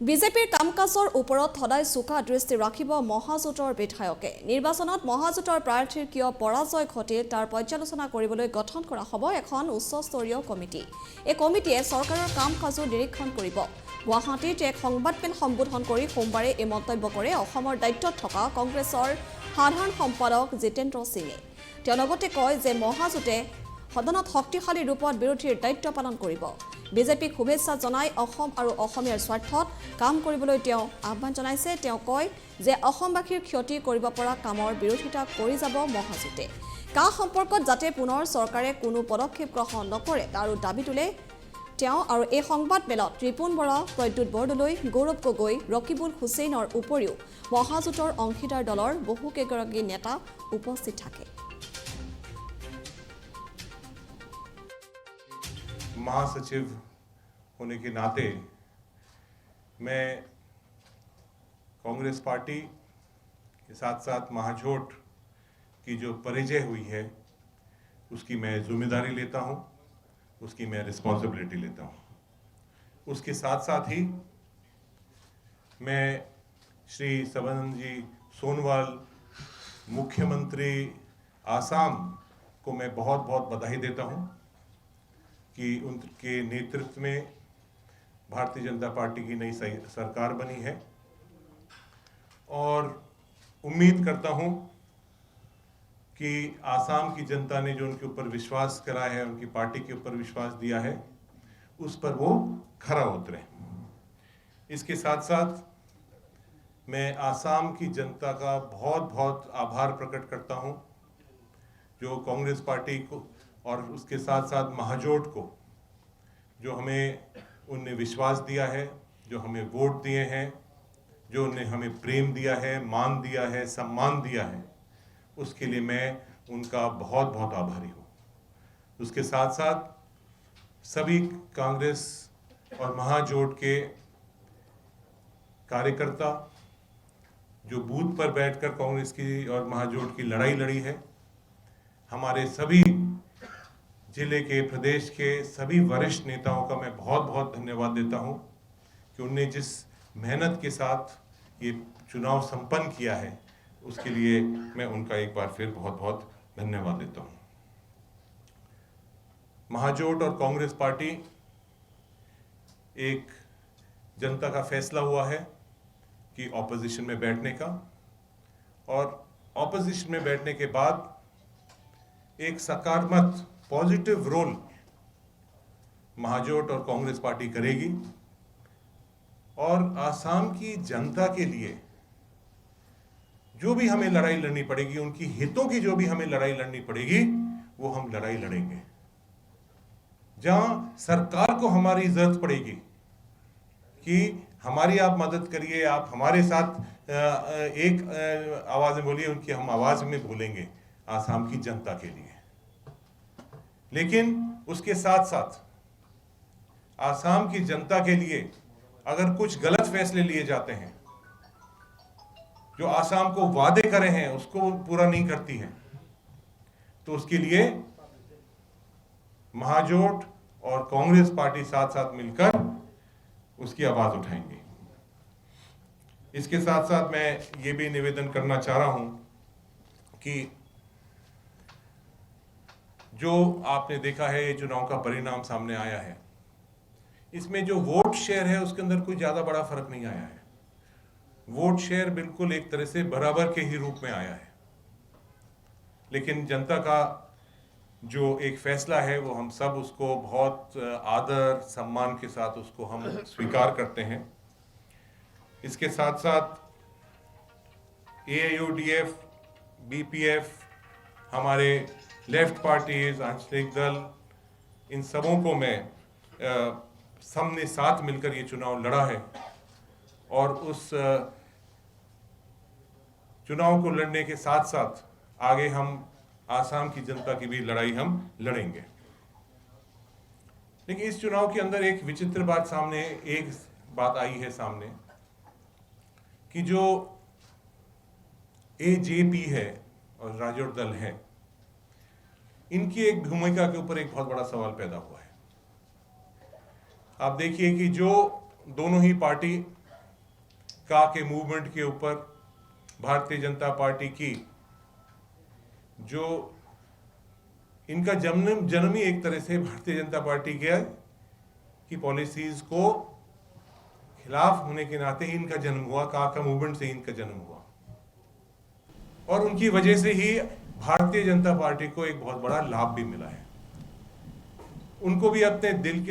বিজেপিৰ কাম-কাজৰ ওপৰত সদায় চোকা দৃষ্টি ৰাখিব মহাজোঁটৰ বিধায়কে। নিৰ্বাচনত মহাজোঁটৰ প্ৰাৰ্থীৰ কিয় পৰাজয় ঘটিল তাৰ পৰ্যালোচনা কৰিবলৈ গঠন কৰা হ'ব এখন উচ্চস্তৰীয় কমিটি। এই কমিটিয়ে চৰকাৰৰ কাম-কাজো নিৰীক্ষণ কৰিব। গুৱাহাটীত এক সংবাদমেল সম্বোধন কৰি সোমবাৰে এই মন্তব্য কৰে অসমৰ দায়িত্বত থকা কংগ্ৰেছৰ সাধাৰণ সম্পাদক জিতেন্দ্ৰ সিঙে। তেওঁ লগতে কয় যে মহাজোঁটে সদনত শক্তিশালী ৰূপত বিৰোধীৰ দায়িত্ব পালন কৰিব। বিজেপিক শুভেচ্ছা জনাই অসম আৰু অসমীয়াৰ স্বাৰ্থত কাম কৰিবলৈ তেওঁ আহ্বান জনাইছে। তেওঁ কয় যে অসমবাসীৰ ক্ষতি কৰিব পৰা কামৰ বিৰোধিতা কৰি যাব মহাজোঁটে। কা সম্পৰ্কত যাতে পুনৰ চৰকাৰে কোনো পদক্ষেপ গ্ৰহণ নকৰে তাৰো দাবী তোলে তেওঁ। আৰু এই সংবাদমেলত ৰিপুণ বৰা, প্ৰদ্যুৎ বৰদলৈ, গৌৰৱ গগৈ, ৰকিবুল হুছেইনৰ উপৰিও মহাজোঁটৰ অংশীদাৰ দলৰ বহুকেইগৰাকী নেতা উপস্থিত থাকে। महासचिव होने के नाते मैं कांग्रेस पार्टी के साथ साथ महाजोट की जो परिचय हुई है उसकी मैं जिम्मेदारी लेता हूं, उसकी मैं रिस्पॉन्सिबिलिटी लेता हूं। उसके साथ साथ ही मैं श्री सर्बानंद जी सोनोवाल मुख्यमंत्री आसाम को मैं बहुत बहुत बधाई देता हूं कि उनके नेतृत्व में भारतीय जनता पार्टी की नई सरकार बनी है और उम्मीद करता हूं कि आसाम की जनता ने जो उनके ऊपर विश्वास करा है, उनकी पार्टी के ऊपर विश्वास दिया है, उस पर वो खरा उतरे। इसके साथ साथ मैं आसाम की जनता का बहुत बहुत आभार प्रकट करता हूं जो कांग्रेस पार्टी को और उसके साथ साथ महाजोट को जो उनने विश्वास दिया है, जो हमें वोट दिए हैं, जो उन्हें हमें प्रेम दिया है, मान दिया है, सम्मान दिया है, उसके लिए मैं उनका बहुत बहुत आभारी हूँ। उसके साथ साथ सभी कांग्रेस और महाजोट के कार्यकर्ता जो बूथ पर बैठकर कांग्रेस की और महाजोट की लड़ाई लड़ी है, हमारे सभी जिले के, प्रदेश के सभी वरिष्ठ नेताओं का मैं बहुत बहुत धन्यवाद देता हूं कि उनने जिस मेहनत के साथ ये चुनाव संपन्न किया है उसके लिए मैं उनका एक बार फिर बहुत बहुत धन्यवाद देता हूं। महाजोट और कांग्रेस पार्टी एक जनता का फैसला हुआ है कि ऑपोजिशन में बैठने का, और ऑपोजिशन में बैठने के बाद एक सकारात्मक पॉजिटिव रोल महाजोट और कांग्रेस पार्टी करेगी और आसाम की जनता के लिए जो भी हमें लड़ाई लड़नी पड़ेगी, उनकी हितों की जो भी हमें लड़ाई लड़नी पड़ेगी, वो हम लड़ाई लड़ेंगे। जहां सरकार को हमारी जरूरत पड़ेगी कि हमारी आप मदद करिए, आप हमारे साथ एक आवाज में बोलिए, उनकी हम आवाज में बोलेंगे आसाम की जनता के लिए। लेकिन उसके साथ साथ आसाम की जनता के लिए अगर कुछ गलत फैसले लिए जाते हैं, जो आसाम को वादे करे हैं उसको पूरा नहीं करती है, तो उसके लिए महाजोट और कांग्रेस पार्टी साथ साथ मिलकर उसकी आवाज उठाएंगे। इसके साथ साथ मैं ये भी निवेदन करना चाह रहा हूं कि जो आपने देखा है, ये चुनाव का परिणाम सामने आया है, इसमें जो वोट शेयर है उसके अंदर कोई ज्यादा बड़ा फर्क नहीं आया है। वोट शेयर बिल्कुल एक तरह से बराबर के ही रूप में आया है, लेकिन जनता का जो एक फैसला है वो हम सब उसको बहुत आदर सम्मान के साथ उसको हम स्वीकार करते हैं। इसके साथ साथ AIUDF, BPF, हमारे लेफ्ट पार्टीज, आंचलिक दल, इन सबों को मैं सबने साथ मिलकर ये चुनाव लड़ा है और उस चुनाव को लड़ने के साथ साथ आगे हम आसाम की जनता की भी लड़ाई हम लड़ेंगे। लेकिन इस चुनाव के अंदर एक विचित्र बात आई है सामने कि जो AJP है और राजौर दल है, इनकी एक भूमिका के ऊपर एक बहुत बड़ा सवाल पैदा हुआ है। आप देखिए कि जो दोनों ही पार्टी का के मूवमेंट के ऊपर भारतीय जनता पार्टी की जो इनका जन्म ही एक तरह से भारतीय जनता पार्टी की पॉलिसीज को खिलाफ होने के नाते इनका जन्म हुआ, का मूवमेंट से इनका जन्म हुआ और उनकी वजह से ही भारतीय जनता पार्टी को एक बहुत बड़ा लाभ भी मिला है। उनको भी अपने दिल के